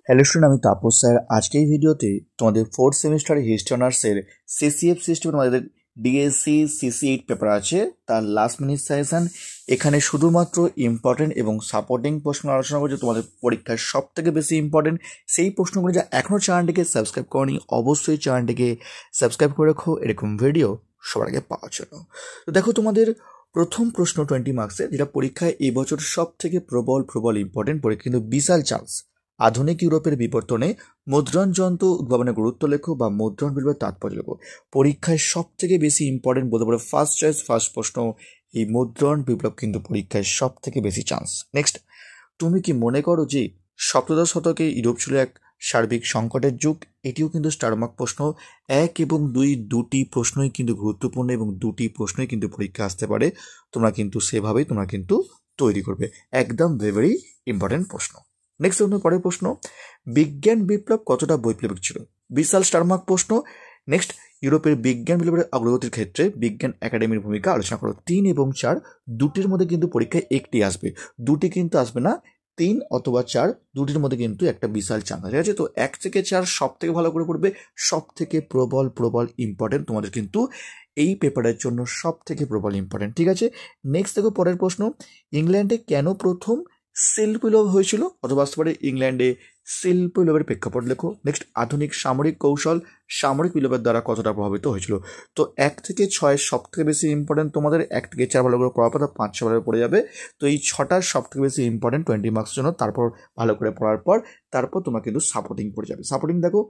Hello student, আমি Tapas sir. আজকে এই ভিডিওতে তোমাদের ফোর্থ সেমিস্টারে হিস্ট্রি অনার্সের সিসিএফ সিস্টেম তোমাদের ডিএসসি সিসি8 পেপার আছে, তার লাস্ট মিনিট সাজেশন। এখানে শুধুমাত্র ইম্পর্টেন্ট এবং সাপোর্টিং প্রশ্ন আলোচনা করছে, তোমাদের পরীক্ষার সব থেকে বেশি ইম্পর্টেন্ট সেই প্রশ্নগুলো। যা এখনও চ্যানেলটিকে সাবস্ক্রাইব করনি, অবশ্যই চ্যানেলটিকে সাবস্ক্রাইব করে রাখো এরকম ভিডিও সবার আগে পাওয়ার জন্য। তো দেখো, তোমাদের প্রথম প্রশ্ন 20 মার্কসের, যেটা পরীক্ষায় এবছর সব থেকে প্রবল ইম্পর্টেন্ট পরীক্ষা, কিন্তু বিশাল চান্স। আধুনিক ইউরোপের বিবর্তনে মুদ্রণ যন্ত্র উদ্ভাবনের গুরুত্ব লেখো বা মুদ্রণ বিপ্লবের তাৎপর্য লেখো। পরীক্ষায় সব থেকে বেশি ইম্পর্টেন্ট বলতে পারো, ফার্স্ট চয়েস ফার্স্ট প্রশ্ন এই মুদ্রণ বিপ্লব, কিন্তু পরীক্ষায় সব থেকে বেশি চান্স। নেক্সট, তুমি কি মনে করো যে সপ্তদশ শতকে ইউরোপ ছিল এক সার্বিক সংকটের যুগ? এটিও কিন্তু স্টারমার্ক প্রশ্ন। 1 এবং 2 দুটি প্রশ্নই কিন্তু গুরুত্বপূর্ণ এবং দুটি প্রশ্নই কিন্তু পরীক্ষা আসতে পারে। তোমরা কিন্তু সেভাবেই তৈরি করবে, একদম ভেরি ইম্পর্টেন্ট প্রশ্ন। নেক্সট পরের প্রশ্ন, বিজ্ঞান বিপ্লব কতটা বৈপ্লবিক ছিল? বিশাল স্টারমার্ক প্রশ্ন। নেক্সট, ইউরোপের বিজ্ঞান বিপ্লবের অগ্রগতির ক্ষেত্রে বিজ্ঞান একাডেমির ভূমিকা আলোচনা করো। 3 এবং 4 দুটির মধ্যে কিন্তু পরীক্ষায় একটি আসবে, দুটি কিন্তু আসবে না। 3 অথবা 4 দুটির মধ্যে কিন্তু একটা বিশাল চান্স আছে। ঠিক আছে, তো 1 থেকে 4 সব থেকে ভালো করে পড়বে, সব থেকে প্রবল ইম্পর্টেন্ট তোমাদের কিন্তু এই পেপারের জন্য, সব থেকে প্রবল ইম্পর্টেন্ট। ঠিক আছে, নেক্সট দেখো পরের প্রশ্ন, ইংল্যান্ডে কেন প্রথম শিল্প বিপ্লব হয়েছিল? অথবা আসতে পারে ইংল্যান্ডে শিল্প বিপ্লবের প্রেক্ষাপট লেখো। নেক্সট, আধুনিক সামরিক কৌশল সামরিক বিপ্লবের দ্বারা কতটা প্রভাবিত হয়েছিল? তো 1 থেকে 6 সব থেকে বেশি ইম্পর্টেন্ট তোমাদের। 1 থেকে 4 ভালো করে পড়ার পর 5-6 ভালো পড়ে যাবে। তো এই 6টা সব থেকে বেশি ইম্পর্টেন্ট 20 মার্কসের জন্য। তারপর ভালো করে পড়ার পর তারপর তোমরা কিন্তু সাপোর্টিং পড়ে যাবে। সাপোর্টিং দেখো,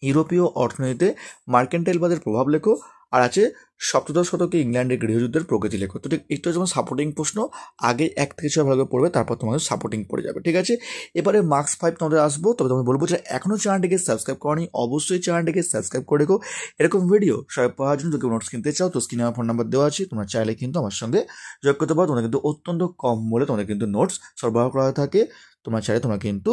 ইউরোপীয় অর্থনীতিতে মার্কেন্টাইলবাদের প্রভাব লেখো। আর আছে সপ্তদশ শতকে ইংল্যান্ডের গৃহযুদ্ধের প্রগতি লেখো। তো ঠিক একটু যেমন সাপোর্টিং প্রশ্ন, আগে 1 থেকে 6 ভালো করে পড়বে, তারপর তোমাদের সাপোর্টিং পড়ে যাবে। ঠিক আছে, এবারে মার্কস 5 তোমাদের আসবো। তবে তুমি বলবো যে এখনও চ্যানেলটিকে সাবস্ক্রাইব করনি, অবশ্যই চ্যানেলটিকে সাবস্ক্রাইব করে রেখো এরকম ভিডিও সবাই পাওয়ার জন্য। যদি নোটস কিনতে চাও তো স্ক্রিনে আমার ফোন নাম্বার দেওয়া আছে, তোমরা চাইলে কিন্তু আমার সঙ্গে যোগ করতে পারো। তোমরা কিন্তু অত্যন্ত কম মূল্যে তোমাদের কিন্তু নোটস সরবরাহ করা থাকে। তোমরা চাইলে তোমরা কিন্তু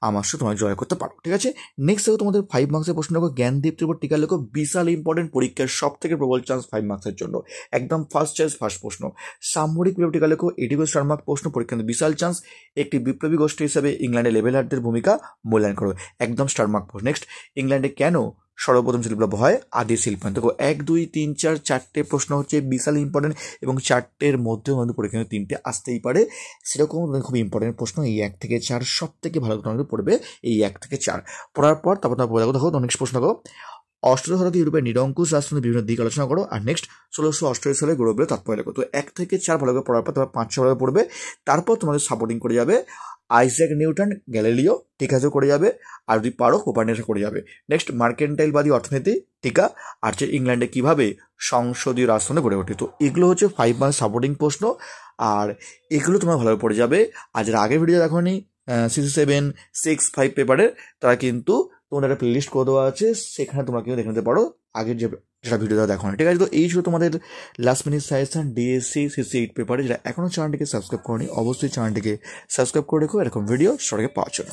আমার সাথে তোমাকে জয় করতে পারো। ঠিক আছে, নেক্সট দেখো তোমাদের 5 মার্কসের প্রশ্ন লেখো, জ্ঞানদীপ্তির উপর টিকা লেখো। বিশাল ইম্পর্টেন্ট পরীক্ষার সব থেকে প্রবল চান্স 5 মার্কসের জন্য, একদম ফার্স্ট চয়েস ফার্স্ট প্রশ্ন। সামরিক বিপ্লব টিকা লেখো, এটিও স্টার মার্ক প্রশ্ন, পরীক্ষা বিশাল চান্স। একটি বিপ্লবী গোষ্ঠী হিসাবে ইংল্যান্ডে লেভেলারদের ভূমিকা মূল্যায়ন করো, একদম স্টার মার্ক প্রশ্ন। নেক্সট, ইংল্যান্ডে কেন সর্বপ্রথম শিল্প বিপ্লব হয়? আদি শিল্পায়ন। দেখো 1, 2, 3, 4 চারটে প্রশ্ন হচ্ছে বিশাল ইম্পর্টেন্ট, এবং চারটের মধ্যেও আমাদের পরীক্ষা 3টে আসতেই পারে। সেরকম খুব ইম্পর্টেন্ট প্রশ্ন। এই 1 থেকে 4 সব থেকে ভালো তোমাদের পড়বে, এই 1 থেকে 4 পড়ার পর তারপর তোমার দেখো। দেখো নেক্সট প্রশ্ন দেখো, অষ্টদশ শতকে ইউরোপের নিরঙ্কুশ রাজতন্ত্রের বিভিন্ন দিক আলোচনা করো। আর নেক্সট, 1688 সালে গৌরবের তাৎপর্য লেখো। তো 1 থেকে 4 ভালো করে পড়ার পর তারপর 5-6 ভালো পড়বে, তারপর তোমাদের সাপোর্টিং করে যাবে আইজ্যাক নিউটন, গ্যালিলিও টিকাজও করে যাবে, আর যদি পারো কোপারনিকাস করে যাবে। নেক্সট, মার্কেন্টাইলবাদী অর্থনীতি টিকা, আর হচ্ছে ইংল্যান্ডে কিভাবে সংসদীয় রাজতন্ত্র গড়ে ওঠে। তো এগুলো হচ্ছে 5 মার্কস সাপোর্টিং প্রশ্ন, আর এগুলো তোমরা ভালোভাবে পড়ে যাবে। আর যারা আগের ভিডিও দেখো নি CC7, 6, 5 পেপারের, তারা কিন্তু তোমাদের একটা প্লেলিস্ট করে দেওয়া আছে, সেখানে তোমরা কিন্তু দেখে নিতে পারো আগের যেটা ভিডিওটা দেখো না। ঠিক আছে, তো এই ছিল তোমাদের last minute suggestion DSC CC8 পেপারে। যারা এখনও চ্যানেলটিকে সাবস্ক্রাইব করনি, অবশ্যই চ্যানেলটিকে সাবস্ক্রাইব করে রেখো এরকম ভিডিও সবাইকে পাওয়ার জন্য।